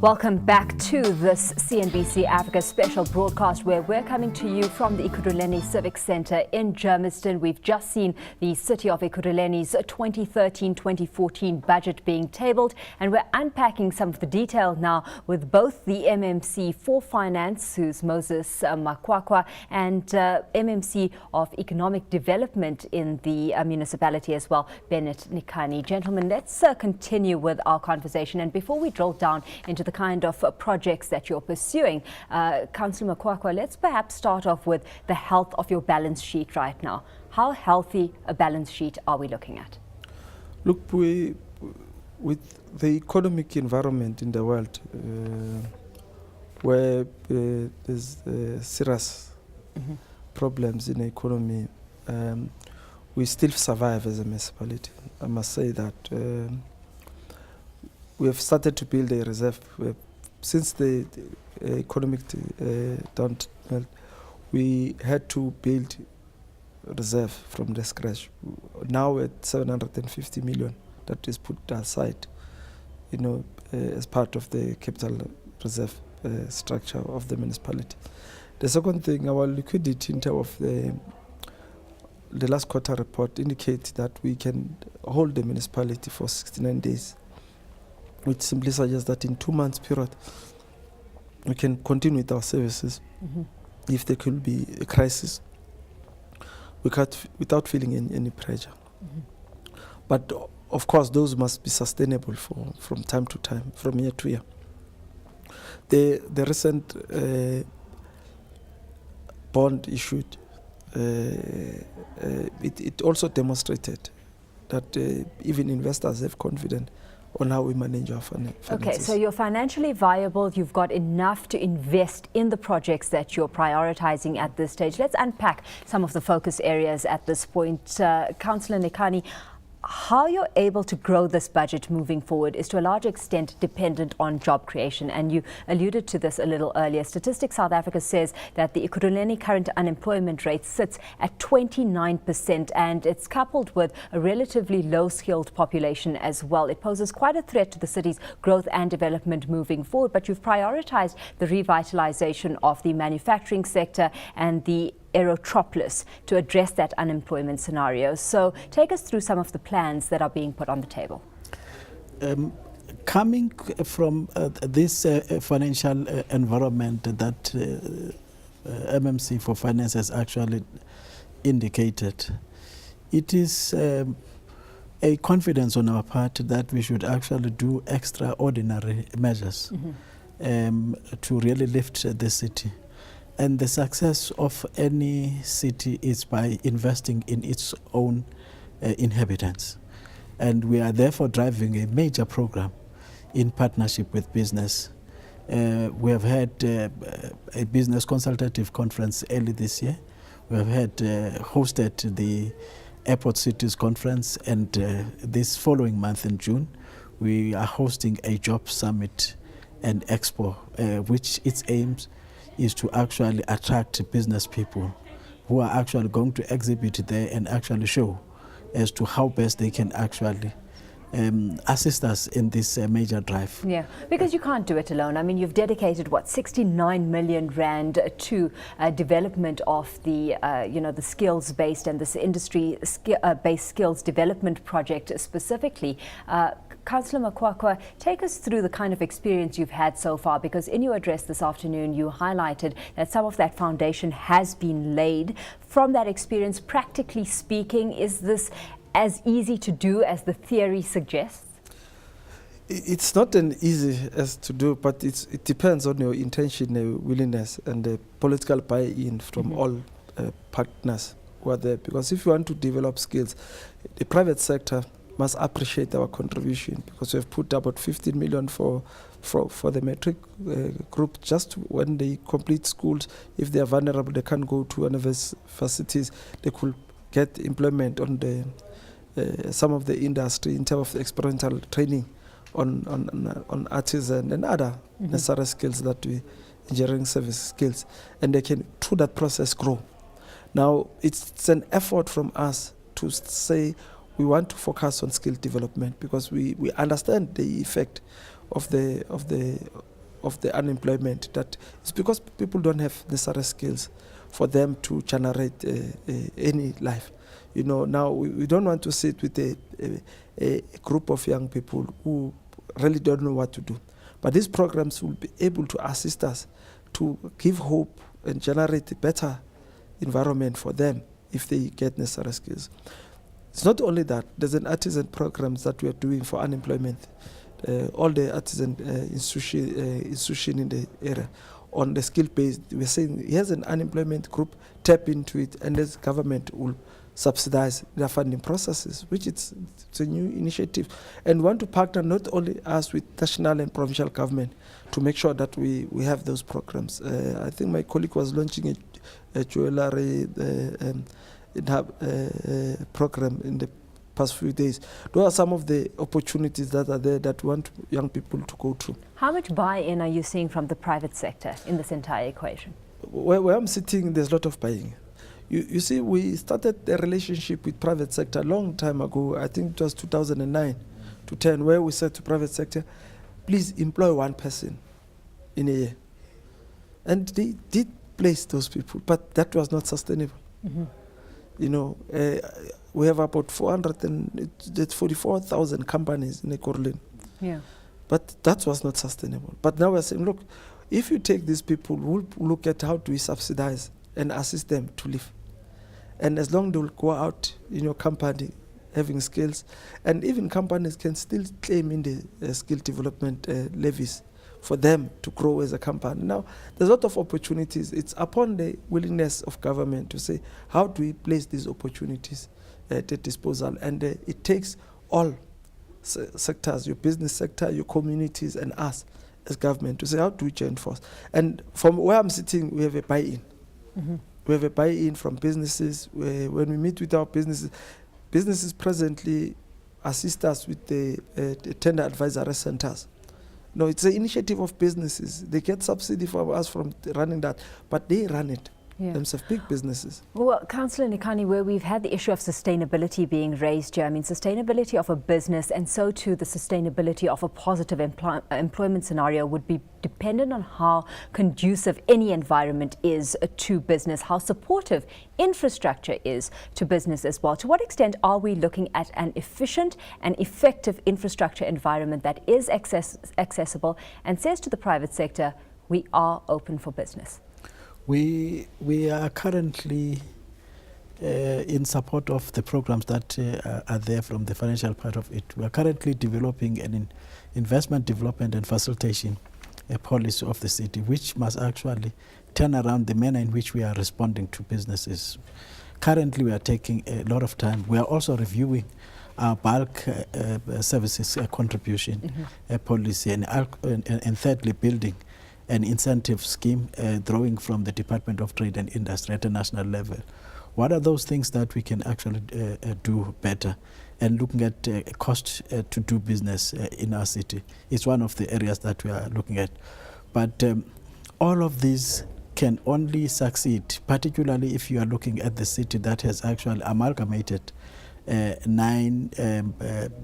Welcome back to this CNBC Africa special broadcast where we're coming to you from the Ekurhuleni Civic Centre in Germiston. We've just seen the city of Ekurhuleni's 2013-2014 budget being tabled, and we're unpacking some of the detail now with both the MMC for Finance, who's Moses Makwakwa, and MMC of Economic Development in the municipality as well, Bennet Nikani. Gentlemen, let's continue with our conversation, and before we drill down into the kind of projects that you're pursuing, Councillor Makwakwa, let's perhaps start off with the health of your balance sheet right now. How healthy a balance sheet are we looking at? Look, with the economic environment in the world, where there's serious problems in the economy, we still survive as a municipality. I must say that. We have started to build a reserve. Since the economic downturn, we had to build reserve from the scratch. Now at 750 million that is put aside, as part of the capital reserve structure of the municipality. The second thing, our liquidity in terms of the last quarter report indicates that we can hold the municipality for 69 days. Which simply suggests that in 2 months period, we can continue with our services if there could be a crisis without feeling any pressure. But of course, those must be sustainable from time to time, from year to year. The recent bond issued, it also demonstrated that even investors have confidence on how we manage our finances. Okay, so you're financially viable, you've got enough to invest in the projects that you're prioritizing at this stage. Let's unpack some of the focus areas at this point. Councillor Nikani, how you're able to grow this budget moving forward is to a large extent dependent on job creation, and you alluded to this a little earlier. Statistics South Africa says that the Ekurhuleni current unemployment rate sits at 29%, and it's coupled with a relatively low-skilled population as well. It poses quite a threat to the city's growth and development moving forward, but you've prioritized the revitalization of the manufacturing sector and the Aerotropolis to address that unemployment scenario. So take us through some of the plans that are being put on the table. Coming from this financial environment that MMC for Finance has actually indicated, it is a confidence on our part that we should actually do extraordinary measures to really lift the city. And the success of any city is by investing in its own inhabitants. And we are therefore driving a major program in partnership with business. We have had a business consultative conference early this year. We have had hosted the Airport Cities Conference, and this following month in June, we are hosting a job summit and expo, which its aims is to actually attract business people who are actually going to exhibit there and actually show as to how best they can actually assist us in this major drive. Yeah, because you can't do it alone. I mean, you've dedicated, 69 million rand to development of the, the skills-based and this industry-based skills development project specifically. Councillor Makwakwa, take us through the kind of experience you've had so far, because in your address this afternoon you highlighted that some of that foundation has been laid. From that experience, practically speaking, is this as easy to do as the theory suggests? It's not an easy as to do, but it depends on your intention, willingness, and the political buy-in from all partners who are there. Because if you want to develop skills, the private sector must appreciate our contribution, because we have put about 15 million for the matric group. Just when they complete schools, if they are vulnerable, they can't go to universities, they could get employment on the some of the industry in terms of experiential training on artisan and other necessary skills that we engineering service skills, and they can through that process grow. Now it's an effort from us to say we want to focus on skill development, because we understand the effect of the unemployment, that it's because people don't have necessary skills for them to generate any life. You know, now we don't want to sit with a group of young people who really don't know what to do. But these programs will be able to assist us to give hope and generate a better environment for them if they get necessary skills. It's not only that, there's an artisan programs that we are doing for unemployment. All the artisan institution in the area on the skill base, we're saying here's an unemployment group, tap into it, and the government will subsidize their funding processes, which it's a new initiative. And we want to partner not only us with national and provincial government to make sure that we have those programs. I think my colleague was launching a jewelry program in the past few days. Those are some of the opportunities that are there that we want young people to go through. How much buy-in are you seeing from the private sector in this entire equation? Where I'm sitting, there's a lot of buying. You see, we started a relationship with private sector a long time ago. I think it was 2009 to 10, where we said to private sector, please employ one person in a year. And they did place those people, but that was not sustainable. Mm-hmm. You know, we have about 444,000 companies in Ekurhuleni. Yeah. But that was not sustainable. But now we're saying, look, if you take these people, we'll look at how do we subsidize and assist them to live. And as long as they will go out in your company having skills, and even companies can still claim in the skill development levies for them to grow as a company. Now, there's a lot of opportunities. It's upon the willingness of government to say, how do we place these opportunities at disposal? And it takes all sectors, your business sector, your communities, and us as government to say, how do we join force? And from where I'm sitting, we have a buy-in. Mm-hmm. We have a buy-in from businesses. When we meet with our businesses presently assist us with the tender advisory centers. No, it's an initiative of businesses. They get subsidy from us from running that, but they run it. Yeah. Themselves, big businesses. Well, Councillor Nikani, where we've had the issue of sustainability being raised here, I mean, sustainability of a business and so too the sustainability of a positive employment scenario would be dependent on how conducive any environment is to business, how supportive infrastructure is to business as well. To what extent are we looking at an efficient and effective infrastructure environment that is accessible and says to the private sector, we are open for business? We are currently in support of the programs that are there from the financial part of it. We are currently developing an investment development and facilitation policy of the city, which must actually turn around the manner in which we are responding to businesses. Currently, we are taking a lot of time. We are also reviewing our bulk services contribution policy, and thirdly, building an incentive scheme drawing from the Department of Trade and Industry at a national level. What are those things that we can actually do better? And looking at cost to do business in our city is one of the areas that we are looking at. But all of these can only succeed, particularly if you are looking at the city that has actually amalgamated 9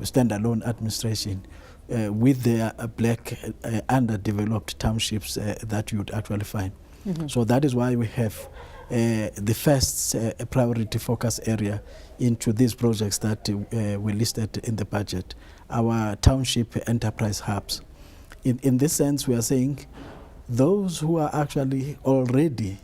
standalone administration with their black underdeveloped townships that you would actually find. Mm-hmm. So that is why we have the first priority focus area into these projects that were listed in the budget, our township enterprise hubs. In this sense, we are saying those who are actually already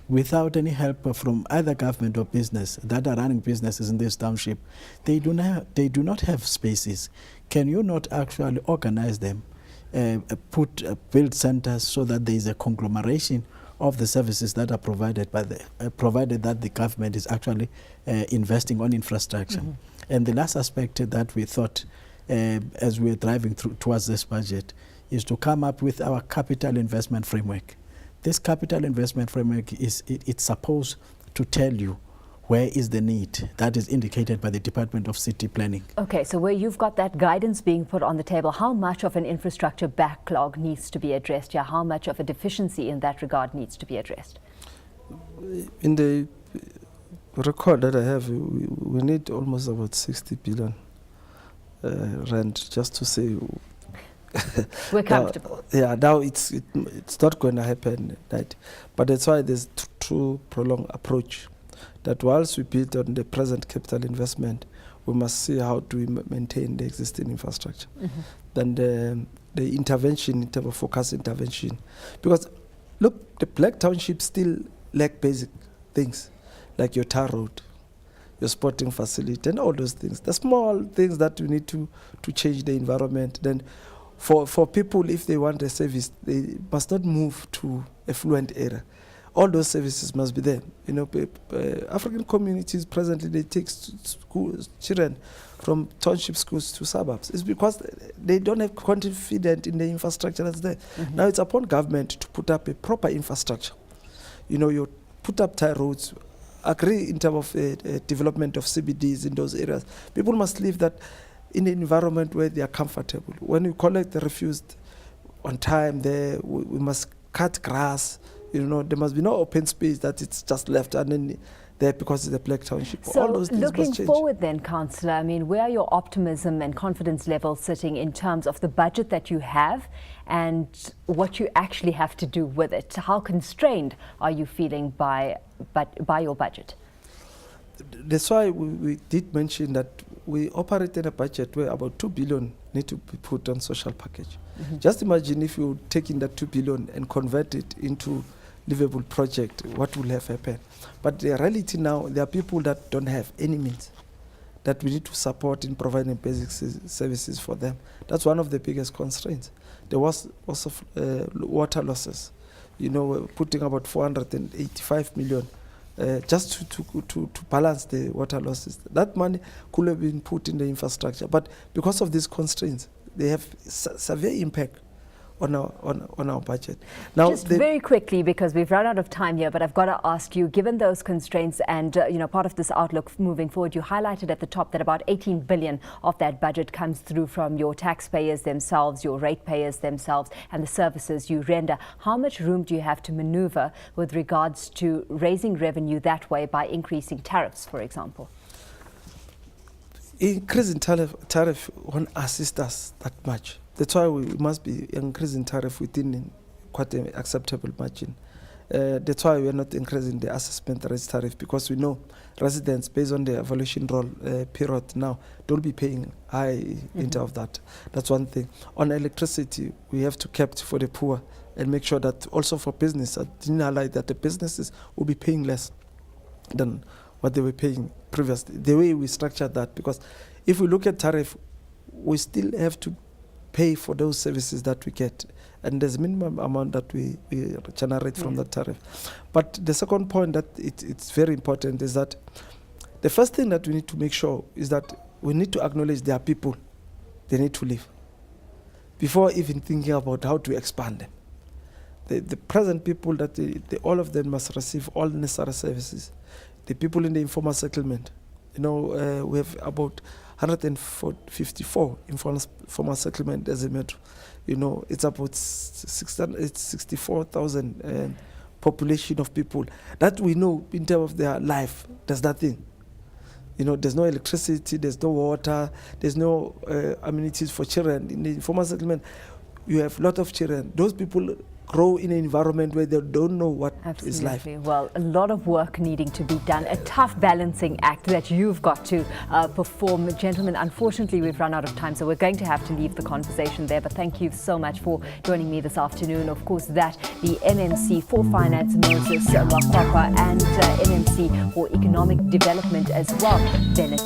without any help from either government or business that are running businesses in this township, they do not have spaces. Can you not actually organize them, build centers so that there is a conglomeration of the services that are provided by provided that the government is actually investing on infrastructure? Mm-hmm. And the last aspect that we thought as we're driving towards this budget is to come up with our capital investment framework. This capital investment framework it's supposed to tell you where is the need that is indicated by the Department of City Planning. Okay, so where you've got that guidance being put on the table, how much of an infrastructure backlog needs to be addressed? Yeah, how much of a deficiency in that regard needs to be addressed? In the record that I have, we need almost about 60 billion rand just to say We're comfortable. Now it's not going to happen, right? But that's why there's true prolonged approach. That whilst we build on the present capital investment, we must see how do we maintain the existing infrastructure. Then the intervention in terms of focused intervention, because look, the Black Township still lack basic things like your tar road, your sporting facility, and all those things. The small things that we need to change the environment. Then for people, if they want a service, they must not move to affluent area. All those services must be there. You know, African communities presently, they take children from township schools to suburbs. It's because they don't have confidence in the infrastructure that's there. Now it's upon government to put up a proper infrastructure. You know, you put up tar roads, agree in terms of development of CBDs in those areas. People must live that in an environment where they are comfortable. When you collect the refuse on time, there we must cut grass. You know, there must be no open space that it's just left and then there because it's a Black Township. So all those things looking must change. forward then, Councillor, I mean, where are your optimism and confidence levels sitting in terms of the budget that you have and what you actually have to do with it? How constrained are you feeling by your budget? That's why we did mention that we operate in a budget where about 2 billion need to be put on social package. Just imagine if you take in that 2 billion and convert it into livable project, what will have happened? But the reality now, there are people that don't have any means that we need to support in providing basic services for them. That's one of the biggest constraints. There was also water losses. You know, we're putting about 485 million just to balance the water losses. That money could have been put in the infrastructure, but because of these constraints, they have severe impact on our budget. Now, just very quickly, because we've run out of time here, but I've got to ask you, given those constraints and you know, part of this outlook moving forward, you highlighted at the top that about 18 billion of that budget comes through from your taxpayers themselves, your ratepayers themselves, and the services you render. How much room do you have to maneuver with regards to raising revenue that way by increasing tariffs, for example? Increasing tariff won't assist us that much. That's why we must be increasing tariff within quite an acceptable margin. That's why we are not increasing the assessment rates tariff, because we know residents, based on the evaluation roll period now, don't be paying high into of that. That's one thing. On electricity, we have to keep for the poor and make sure that also for business, I didn't highlight that the businesses will be paying less than what they were paying previously. The way we structured that, because if we look at tariff, we still have to pay for those services that we get, and there's a minimum amount that we generate from that tariff. But the second point that it's very important is that the first thing that we need to make sure is that we need to acknowledge there are people, they need to live, before even thinking about how to expand them. The present people, that all of them must receive all necessary services. The people in the informal settlement, you know, we have about 154 informal settlement as a metro. You know, it's about 64,000 population of people that we know in terms of their life. There's nothing. You know, there's no electricity, there's no water, there's no amenities for children. In the informal settlement, you have a lot of children. Those people grow in an environment where they don't know what is life. Well, a lot of work needing to be done, a tough balancing act that you've got to perform. Gentlemen, unfortunately, we've run out of time, so we're going to have to leave the conversation there. But thank you so much for joining me this afternoon. Of course, the MMC for Finance, Moses Makwakwa, and MMC for Economic Development as well, Bennet.